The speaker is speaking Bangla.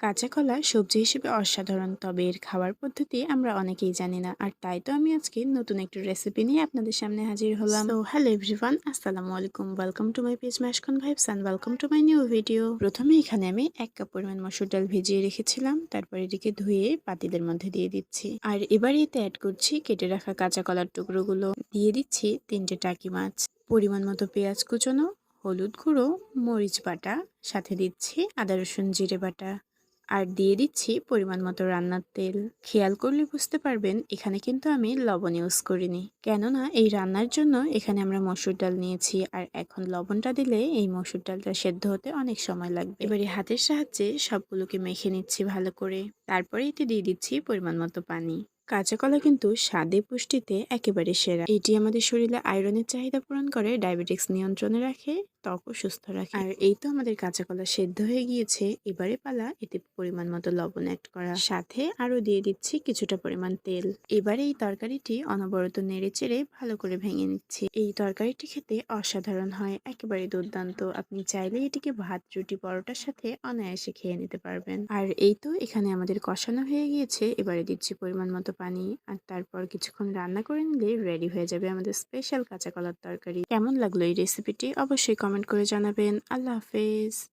কাঁচা কলা সবজি হিসেবে অসাধারণ, তবে এর খাওয়ার পদ্ধতি আমরা অনেকেই জানি না। আর তাই তো আমি আজকে নতুন একটা রেসিপি নিয়ে আপনাদের সামনে হাজির হলাম। সো হ্যালো এভরিওয়ান, আসসালামু আলাইকুম, welcome to my page Mashkhan vibes and welcome to my new video. প্রথমে এখানে আমি 1 কাপ পরিমাণ মসুর ডাল ভিজিয়ে রেখেছিলাম, তারপর এটিকে ধুয়ে পাতিলের মধ্যে দিয়ে দিচ্ছি। আর এবার এতে অ্যাড করছি কেটে রাখা কাঁচা কলার টুকরোগুলো, দিয়ে দিচ্ছি 3টে টাকি মাছ, পরিমাণ মতো পেঁয়াজ কুচোনো, হলুদ গুঁড়ো, মরিচ বাটা, সাথে দিচ্ছি আদা রসুন জিরে বাটা, আর দিয়ে দিচ্ছি পরিমাণ মতো রান্নার তেল। খেয়াল করলে বুঝতে পারবেন এখানে কিন্তু আমি লবণ ইউজ করিনি, কেননা এই রান্নার জন্য এখানে আমরা মসুর ডাল নিয়েছি, আর এখন লবণটা দিলে এই মসুর ডালটা সেদ্ধ হতে অনেক সময় লাগবে। এবারে হাতের সাহায্যে সবগুলোকে মেখে নিচ্ছি ভালো করে, তারপরে এতে দিয়ে দিচ্ছি পরিমাণ মতো পানি। কাঁচা কলা কিন্তু স্বাদে পুষ্টিতে একেবারে সেরা। এটি আমাদের শরীরে আয়রনের চাহিদা পূরণ করে, ডায়াবেটিক্স নিয়ন্ত্রণে রাখে, ত্বকও সুস্থ রাখে। আর এই তো আমাদের কাঁচা কলা সেদ্ধ হয়ে গিয়েছে, এবারে পালা এতে পরিমাণ মতো লবণ অ্যাড করা, সাথে আরো দিয়ে দিচ্ছি কিছুটা পরিমাণ তেল। এবারে এই তরকারিটি অনবরত নেড়ে চেড়ে ভালো করে ভেঙে নিচ্ছি। এই তরকারিটি খেতে অসাধারণ হয়, একেবারে দুর্দান্ত। আপনি চাইলে এটিকে ভাত, রুটি, পরোটার সাথে অনায়াসে খেয়ে নিতে পারবেন। আর এই তো এখানে আমাদের কষানো হয়ে গিয়েছে, এবারে দিচ্ছি পরিমাণ মতো পানি, আর তারপর কিছুক্ষণ রান্না করে নিলে রেডি হয়ে যাবে আমাদের স্পেশাল কাঁচা কলার তরকারি। কেমন লাগলো এই রেসিপিটি অবশ্যই কমেন্ট করে জানাবেন। আল্লাহ হাফেজ।